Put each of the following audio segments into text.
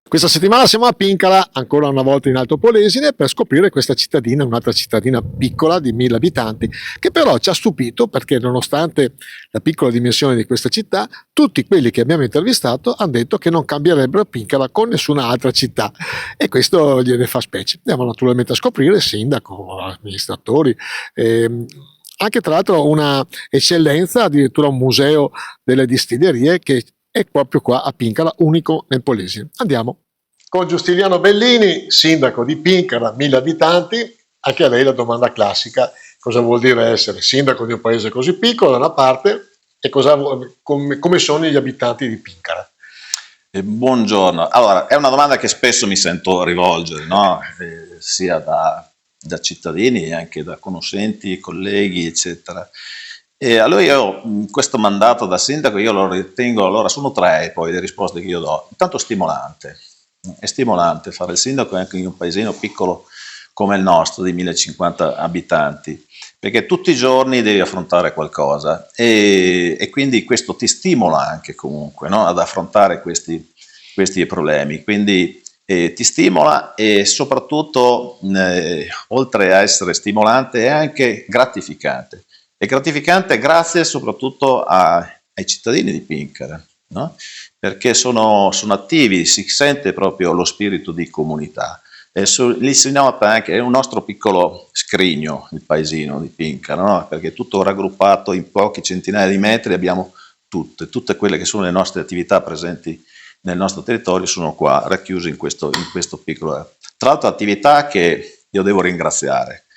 Questa settimana siamo a Pincala, ancora una volta in Alto Polesine, per scoprire questa cittadina, un'altra cittadina piccola di 1000 abitanti, che però ci ha stupito perché nonostante la piccola dimensione di questa città, tutti quelli che abbiamo intervistato hanno detto che non cambierebbero Pincala con nessuna altra città e questo gliene fa specie. Andiamo naturalmente a scoprire il sindaco, amministratori, anche tra l'altro una eccellenza, addirittura un museo delle distillerie che è proprio qua a Pincala, unico nel Polesine. Andiamo. Con Giustiniano Bellini, sindaco di Pincala, 1000 abitanti, anche a lei la domanda classica: cosa vuol dire essere sindaco di un paese così piccolo da una parte e come sono gli abitanti di Pincala? Buongiorno. Allora, è una domanda che spesso mi sento rivolgere, no? Sia da cittadini e anche da conoscenti, colleghi, eccetera. E allora io questo mandato da sindaco io lo ritengo, allora sono tre poi le risposte che io do. Intanto stimolante, è stimolante fare il sindaco anche in un paesino piccolo come il nostro di 1050 abitanti, perché tutti i giorni devi affrontare qualcosa e quindi questo ti stimola anche comunque, no? Ad affrontare questi problemi, quindi ti stimola e soprattutto oltre a essere stimolante è anche gratificante. È gratificante grazie soprattutto ai cittadini di Pincala, no? Perché sono attivi, si sente proprio lo spirito di comunità. Lì si nota anche, è un nostro piccolo scrigno, il paesino di Pincala, no? Perché è tutto raggruppato in pochi centinaia di metri, abbiamo tutte quelle che sono le nostre attività presenti nel nostro territorio, sono qua racchiuse in questo piccolo. Tra l'altro attività che io devo ringraziare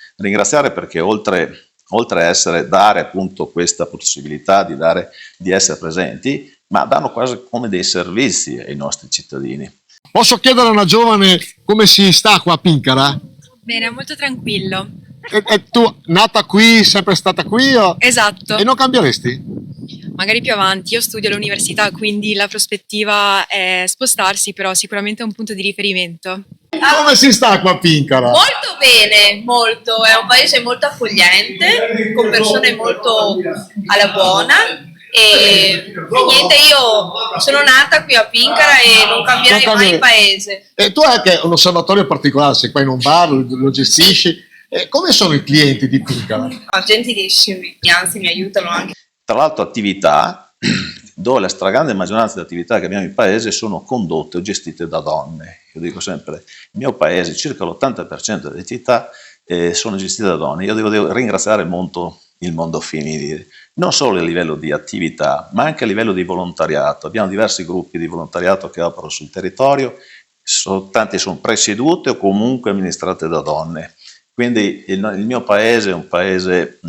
perché oltre a dare appunto questa possibilità di essere presenti, ma danno quasi come dei servizi ai nostri cittadini. Posso chiedere a una giovane come si sta qua a Pincala? Bene, molto tranquillo. E tu, nata qui, sempre stata qui? Esatto. E non cambieresti? Magari più avanti, io studio all'università, quindi la prospettiva è spostarsi, però sicuramente è un punto di riferimento. Come si sta qua a Pincala? Molto bene, molto, è un paese molto accogliente, con persone molto alla buona e niente, io sono nata qui a Pincala e non cambierei mai il paese. E tu hai anche un osservatorio particolare, sei qua in un bar, lo gestisci. Come sono i clienti di Pincala? Gentilissimi, anzi mi aiutano anche. Tra l'altro attività dove la stragrande maggioranza delle attività che abbiamo in paese sono condotte o gestite da donne. Io dico sempre, il mio paese, circa l'80% delle attività sono gestite da donne. Io devo ringraziare molto il mondo femminile, non solo a livello di attività, ma anche a livello di volontariato. Abbiamo diversi gruppi di volontariato che operano sul territorio, tanti sono presiedute o comunque amministrate da donne. Quindi il mio paese è un paese,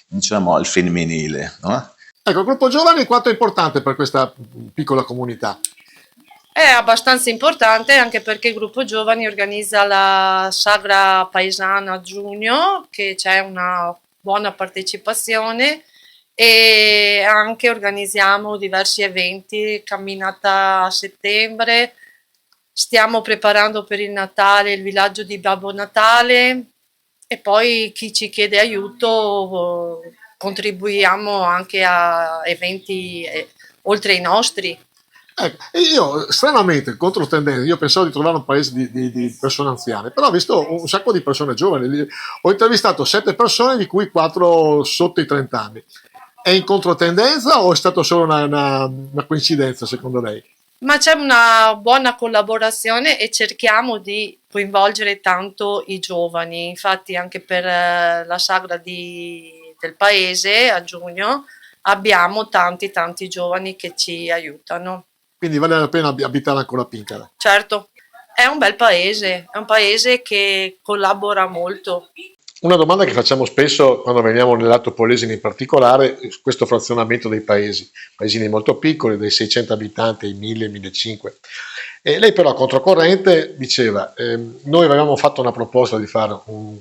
diciamo, al femminile, no? Ecco, il gruppo giovani quanto è importante per questa piccola comunità? È abbastanza importante anche perché il gruppo giovani organizza la sagra paesana a giugno, che c'è una buona partecipazione, e anche organizziamo diversi eventi, camminata a settembre, stiamo preparando per il Natale il villaggio di Babbo Natale e poi chi ci chiede aiuto contribuiamo anche a eventi oltre ai nostri. Io stranamente, controtendenza, io pensavo di trovare un paese di persone anziane, però ho visto un sacco di persone giovani. Ho intervistato 7 persone, di cui 4 sotto i 30 anni. È in controtendenza o è stato solo una coincidenza secondo lei? Ma c'è una buona collaborazione e cerchiamo di coinvolgere tanto i giovani. Infatti anche per la sagra del paese a giugno abbiamo tanti giovani che ci aiutano. Quindi vale la pena abitare ancora a Pincala? Certo, è un bel paese, è un paese che collabora molto. Una domanda che facciamo spesso quando veniamo nell'Alto Polesine in particolare, questo frazionamento dei paesini molto piccoli, dai 600 abitanti ai 1000, 1500. E lei però controcorrente diceva, noi avevamo fatto una proposta di fare un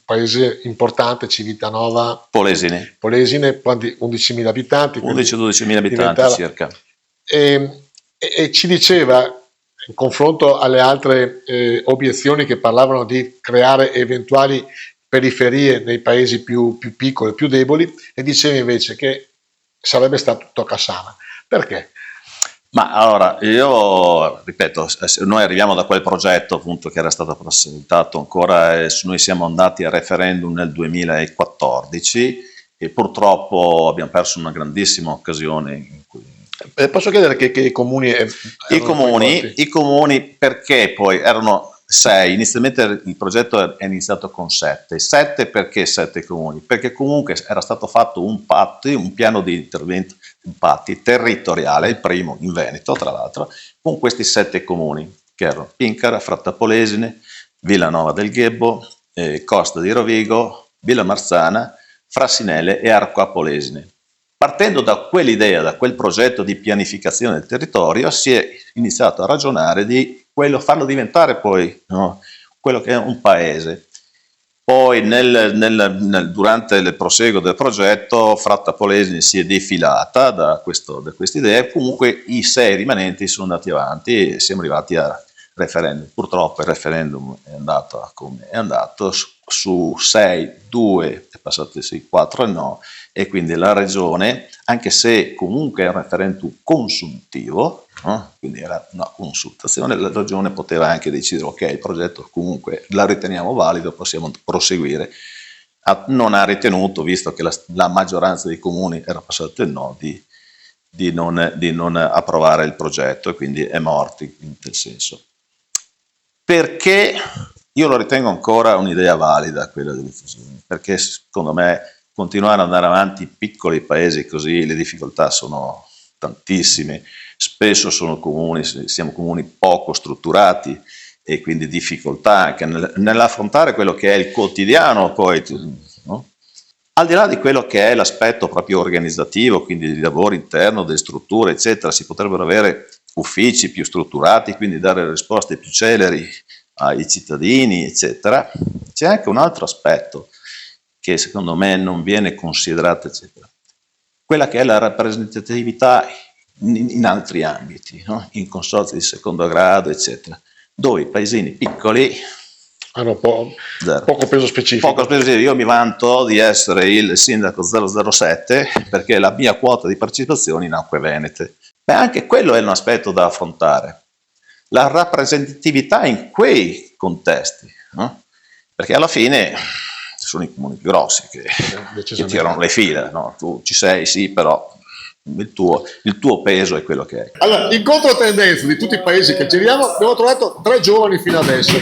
paese importante, Civitanova, Polesine, 11.000 abitanti. 11-12.000 abitanti circa. E ci diceva, in confronto alle altre obiezioni che parlavano di creare eventuali periferie nei paesi più piccoli, più deboli, e diceva invece che sarebbe stato tutto a Cassana. Perché? Ma allora, io ripeto, noi arriviamo da quel progetto appunto che era stato presentato ancora, noi siamo andati a referendum nel 2014 e purtroppo abbiamo perso una grandissima occasione in cui Posso chiedere che comuni I comuni perché poi erano 6, inizialmente il progetto è iniziato con 7. 7 perché 7 comuni? Perché comunque era stato fatto un piano di intervento, impatti territoriale, il primo in Veneto tra l'altro, con questi 7 comuni che erano Pincara, Frattapolesine, Villanova del Ghebbo, Costa di Rovigo, Villa Marzana, Frassinelle e Arco Apolesine. Partendo da quell'idea, da quel progetto di pianificazione del territorio, si è iniziato a ragionare di farlo diventare poi, no, quello che è un paese. Poi durante il proseguo del progetto Frattapolesine si è defilata da questa idea, comunque i 6 rimanenti sono andati avanti e siamo arrivati a referendum. Purtroppo il referendum è andato come è andato, su 6, 2 è passato 6, 4 e no, e quindi la regione, anche se comunque è un referendum consultivo, no? Quindi era una consultazione, la regione poteva anche decidere ok, il progetto comunque la riteniamo valido, possiamo proseguire. Non ha ritenuto, visto che la maggioranza dei comuni era passato il no, di non approvare il progetto, e quindi è morto in tal senso. Perché io lo ritengo ancora un'idea valida quella delle fusioni, perché secondo me continuare ad andare avanti in piccoli paesi così, le difficoltà sono tantissime, spesso siamo comuni poco strutturati e quindi difficoltà anche nell'affrontare quello che è il quotidiano poi, no? Al di là di quello che è l'aspetto proprio organizzativo, quindi di lavoro interno, delle strutture eccetera, si potrebbero avere uffici più strutturati, quindi dare risposte più celeri ai cittadini eccetera. C'è anche un altro aspetto che secondo me non viene considerata, eccetera. Quella che è la rappresentatività in altri ambiti, no? In consorzi di secondo grado, eccetera, dove i paesini piccoli hanno poco peso specifico. Io mi vanto di essere il sindaco 007 perché la mia quota di partecipazione in Acque Venete. Beh, anche quello è un aspetto da affrontare. La rappresentatività in quei contesti, no? Perché alla fine sono i comuni più grossi che tirano le fila, no? Tu ci sei, sì, però il tuo peso è quello che è. Allora, in controtendenza di tutti i paesi che giriamo, abbiamo trovato 3 giovani fino adesso.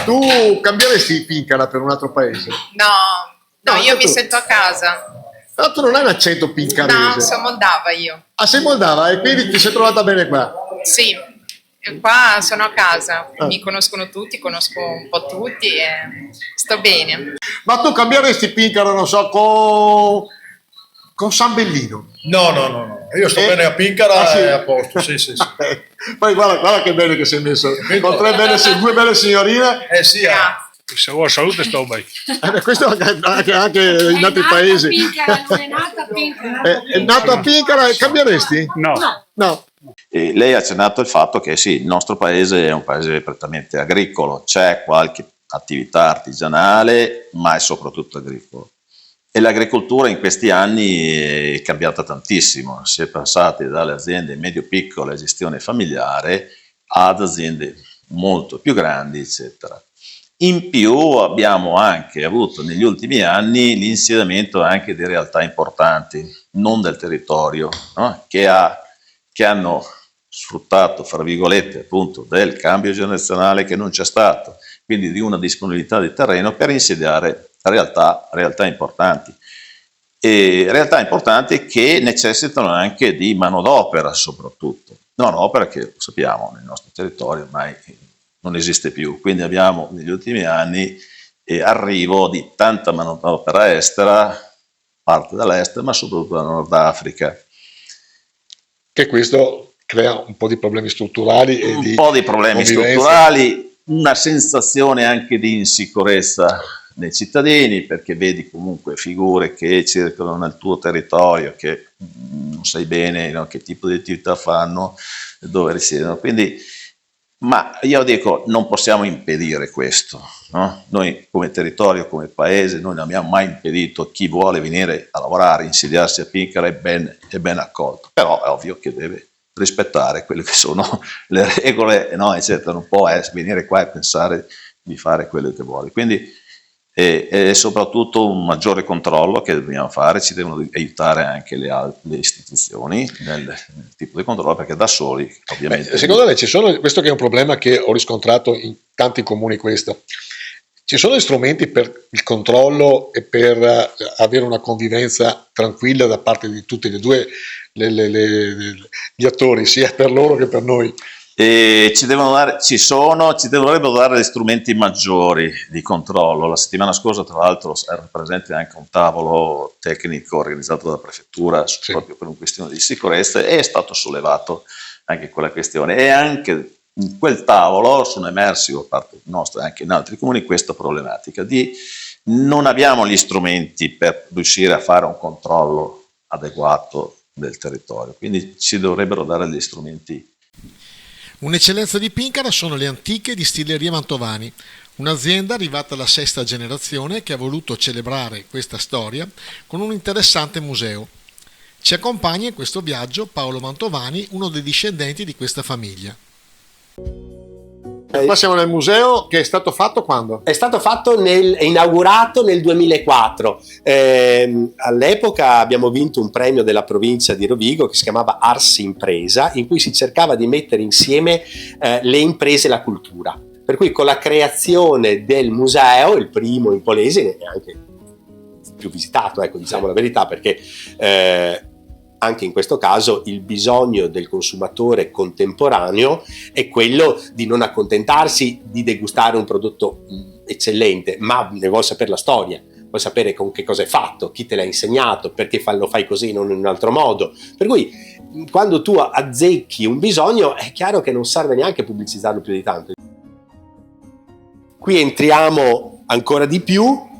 Tu cambieresti Pincara per un altro paese? No, io mi sento a casa. No, tu non hai un accento pincarese. No, sono moldava io. Ah, sei moldava e quindi ti sei trovata bene qua? Sì, qua sono a casa, mi conoscono tutti, conosco un po' tutti e sto bene. Ma tu cambieresti Pincara, non so, con San Bellino? No, io sto bene a Pincara sì? e a posto, sì. Poi guarda che bene che sei messo, con 2 belle signorine. Sì, se vuoi salute sto bene. Questo anche in altri paesi. Non è nato a Pincara. È nato a Pincara e cambieresti? No. E lei ha accennato il fatto che sì, il nostro paese è un paese prettamente agricolo, c'è qualche attività artigianale, ma è soprattutto agricolo. E l'agricoltura in questi anni è cambiata tantissimo, si è passati dalle aziende medio-piccole a gestione familiare ad aziende molto più grandi, eccetera. In più abbiamo anche avuto negli ultimi anni l'insediamento anche di realtà importanti, non del territorio, no? che hanno sfruttato, fra virgolette, appunto, del cambio generazionale che non c'è stato, quindi di una disponibilità di terreno per insediare realtà importanti. E realtà importanti che necessitano anche di manodopera soprattutto. Manodopera che, lo sappiamo, nel nostro territorio ormai non esiste più, quindi abbiamo negli ultimi anni arrivo di tanta manodopera estera, parte dall'est, ma soprattutto dal Nord Africa. Che questo crea un po' di problemi strutturali e un po' di problemi strutturali, una sensazione anche di insicurezza nei cittadini, perché vedi comunque figure che circolano nel tuo territorio che non sai bene, no, che tipo di attività fanno, dove risiedono, quindi ma io dico non possiamo impedire questo, no? Noi come territorio, come paese, noi non abbiamo mai impedito chi vuole venire a lavorare, insediarsi a Pincara è ben accolto, però è ovvio che deve rispettare quelle che sono le regole, no, eccetera. Non può venire qua e pensare di fare quello che vuole. Quindi è soprattutto un maggiore controllo che dobbiamo fare, ci devono aiutare anche le istituzioni nel tipo di controllo, perché da soli ovviamente... Secondo lei ci sono, questo che è un problema che ho riscontrato in tanti comuni, questo, ci sono strumenti per il controllo e per avere una convivenza tranquilla da parte di tutti e due gli attori, sia per loro che per noi? Ci dovrebbero dare degli strumenti maggiori di controllo. La settimana scorsa, tra l'altro, era presente anche un tavolo tecnico organizzato dalla prefettura proprio per una questione di sicurezza, e è stato sollevato anche quella questione, e anche in quel tavolo sono emersi da parte nostra e anche in altri comuni questa problematica di non abbiamo gli strumenti per riuscire a fare un controllo adeguato del territorio, quindi ci dovrebbero dare degli strumenti. Un'eccellenza di Pincara sono le antiche distillerie Mantovani, un'azienda arrivata alla 6ª generazione che ha voluto celebrare questa storia con un interessante museo. Ci accompagna in questo viaggio Paolo Mantovani, uno dei discendenti di questa famiglia. Qua siamo nel museo, che è stato fatto quando? È stato fatto è inaugurato nel 2004. All'epoca abbiamo vinto un premio della provincia di Rovigo che si chiamava Ars Impresa, in cui si cercava di mettere insieme le imprese e la cultura. Per cui con la creazione del museo, il primo in Polesine, e anche più visitato, ecco, diciamo la verità, perché anche in questo caso il bisogno del consumatore contemporaneo è quello di non accontentarsi di degustare un prodotto eccellente, ma ne vuol sapere la storia, vuol sapere con che cosa è fatto, chi te l'ha insegnato, perché lo fai così, non in un altro modo. Per cui quando tu azzecchi un bisogno è chiaro che non serve neanche pubblicizzarlo più di tanto. Qui entriamo ancora di più.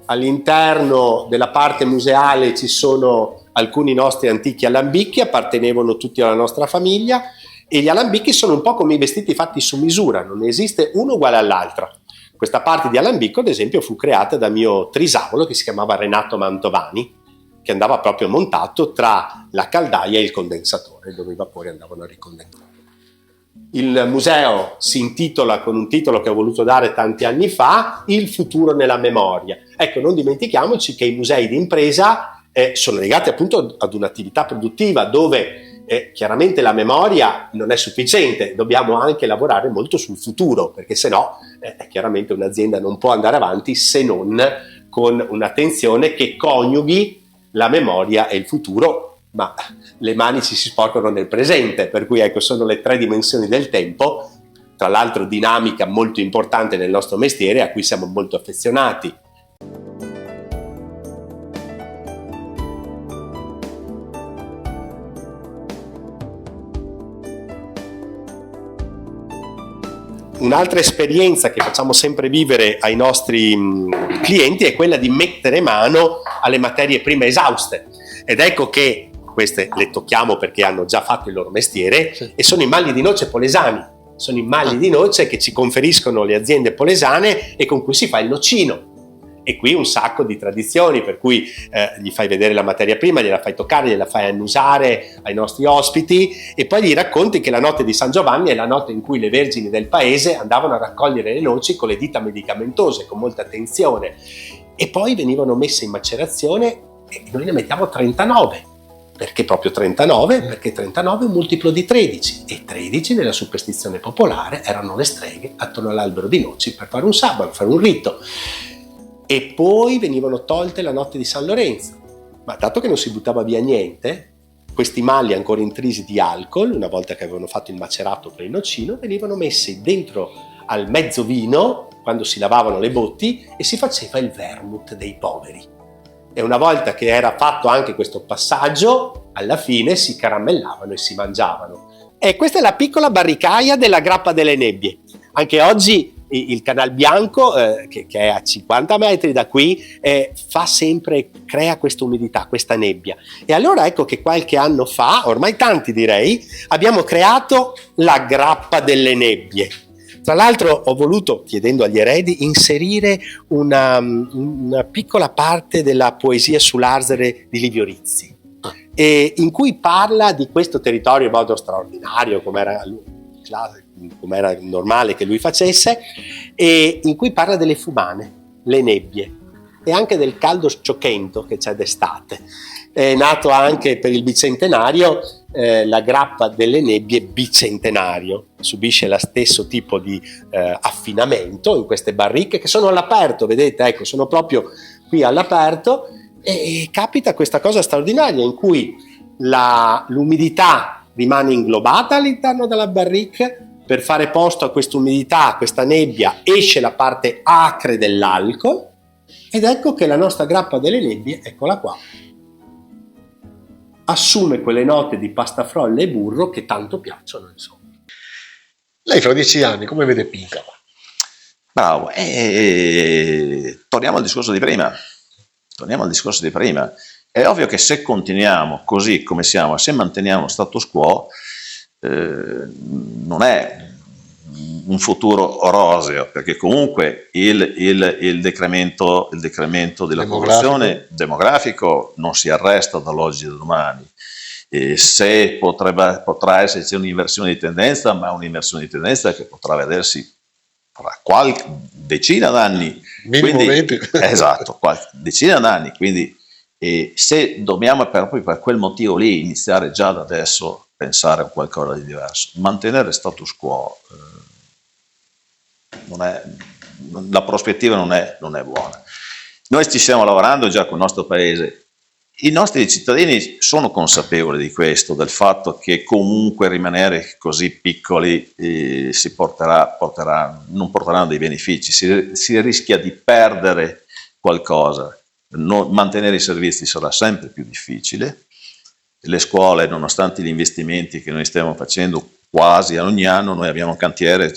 All'interno della parte museale ci sono alcuni nostri antichi alambicchi, appartenevano tutti alla nostra famiglia, e gli alambicchi sono un po' come i vestiti fatti su misura, non ne esiste uno uguale all'altro. Questa parte di alambicco, ad esempio, fu creata da mio trisavolo che si chiamava Renato Mantovani, che andava proprio montato tra la caldaia e il condensatore, dove i vapori andavano a ricondensare. Il museo si intitola con un titolo che ho voluto dare tanti anni fa, Il futuro nella memoria. Ecco, non dimentichiamoci che i musei di impresa sono legati appunto ad un'attività produttiva dove chiaramente la memoria non è sufficiente, dobbiamo anche lavorare molto sul futuro, perché sennò chiaramente un'azienda non può andare avanti se non con un'attenzione che coniughi la memoria e il futuro, ma le mani ci si sporcano nel presente, per cui ecco, sono le 3 dimensioni del tempo, tra l'altro dinamica molto importante nel nostro mestiere a cui siamo molto affezionati. Un'altra esperienza che facciamo sempre vivere ai nostri clienti è quella di mettere mano alle materie prime esauste, ed ecco che queste le tocchiamo perché hanno già fatto il loro mestiere, sì. E sono i malli di noce polesani, sono i malli di noce che ci conferiscono le aziende polesane e con cui si fa il nocino. E qui un sacco di tradizioni, per cui gli fai vedere la materia prima, gliela fai toccare, gliela fai annusare ai nostri ospiti e poi gli racconti che la notte di San Giovanni è la notte in cui le vergini del paese andavano a raccogliere le noci con le dita medicamentose, con molta attenzione, e poi venivano messe in macerazione e noi ne mettiamo 39. Perché proprio 39? Perché 39 è un multiplo di 13 e 13 nella superstizione popolare erano le streghe attorno all'albero di noci per fare un sabato, fare un rito. E poi venivano tolte la notte di San Lorenzo, ma dato che non si buttava via niente, questi malli ancora intrisi di alcol, una volta che avevano fatto il macerato per il nocino, venivano messi dentro al mezzo vino quando si lavavano le botti e si faceva il vermouth dei poveri. E una volta che era fatto anche questo passaggio, alla fine si caramellavano e si mangiavano. E questa è la piccola barricaia della Grappa delle Nebbie. Anche oggi il Canal Bianco, che è a 50 metri da qui, crea questa umidità, questa nebbia. E allora ecco che qualche anno fa, ormai tanti direi, abbiamo creato la Grappa delle Nebbie. Tra l'altro ho voluto, chiedendo agli eredi, inserire una piccola parte della poesia sull'Arzere di Livio Rizzi, in cui parla di questo territorio in modo straordinario, come era normale che lui facesse, e in cui parla delle fumane, le nebbie e anche del caldo scioccento che c'è d'estate. È nato anche per il bicentenario la grappa delle nebbie bicentenario, subisce lo stesso tipo di affinamento in queste barricche che sono all'aperto, vedete, ecco, sono proprio qui all'aperto, e capita questa cosa straordinaria in cui l'umidità rimane inglobata all'interno della barrica. Per fare posto a questa umidità, a questa nebbia, esce la parte acre dell'alcol, ed ecco che la nostra grappa delle nebbie, eccola qua, assume quelle note di pastafrolle e burro che tanto piacciono, insomma. Lei fra 10 anni come vede Pinkala? Bravo, torniamo al discorso di prima. È ovvio che se continuiamo così come siamo, se manteniamo lo status quo, non è un futuro roseo, perché comunque il decremento della popolazione demografico non si arresta dall'oggi al domani. Se potrà esserci un'inversione di tendenza, ma un'inversione di tendenza che potrà vedersi fra qualche decina d'anni. Minimo 20. Esatto, qualche decina d'anni, quindi se dobbiamo proprio per quel motivo lì iniziare già da adesso pensare a qualcosa di diverso, mantenere status quo, la prospettiva non è buona. Noi ci stiamo lavorando già con il nostro paese, i nostri cittadini sono consapevoli di questo, del fatto che comunque rimanere così piccoli non porteranno dei benefici, si rischia di perdere qualcosa, mantenere i servizi sarà sempre più difficile. Le scuole, nonostante gli investimenti che noi stiamo facendo quasi ogni anno, noi abbiamo un cantiere,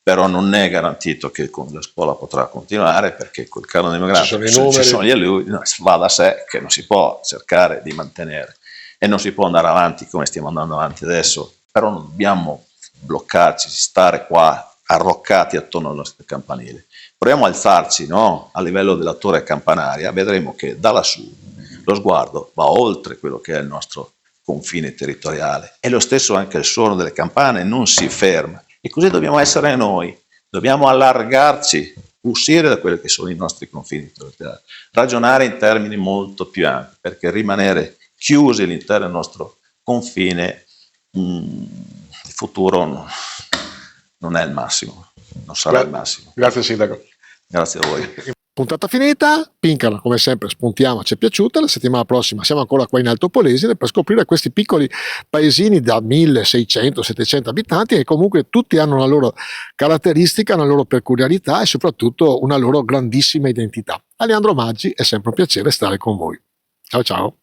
però non è garantito che la scuola potrà continuare, perché col calo demografico ci sono gli alunni, va da sé che non si può cercare di mantenere e non si può andare avanti come stiamo andando avanti adesso, però non dobbiamo bloccarci, stare qua arroccati attorno al nostro campanile. Proviamo a alzarci, no? A livello della torre campanaria, vedremo che da lassù lo sguardo va oltre quello che è il nostro confine territoriale, e lo stesso anche il suono delle campane non si ferma, e così dobbiamo essere noi, dobbiamo allargarci, uscire da quelli che sono i nostri confini territoriali, ragionare in termini molto più ampi, perché rimanere chiusi all'interno del nostro confine, il futuro non è il massimo, non sarà il massimo. Grazie Sindaco. Grazie a voi. Puntata finita, Pinkala come sempre spuntiamo, ci è piaciuta. La settimana prossima siamo ancora qua in Alto Polesine per scoprire questi piccoli paesini da 1600-700 abitanti, che comunque tutti hanno una loro caratteristica, una loro peculiarità e soprattutto una loro grandissima identità. Aleandro Maggi, è sempre un piacere stare con voi. Ciao ciao.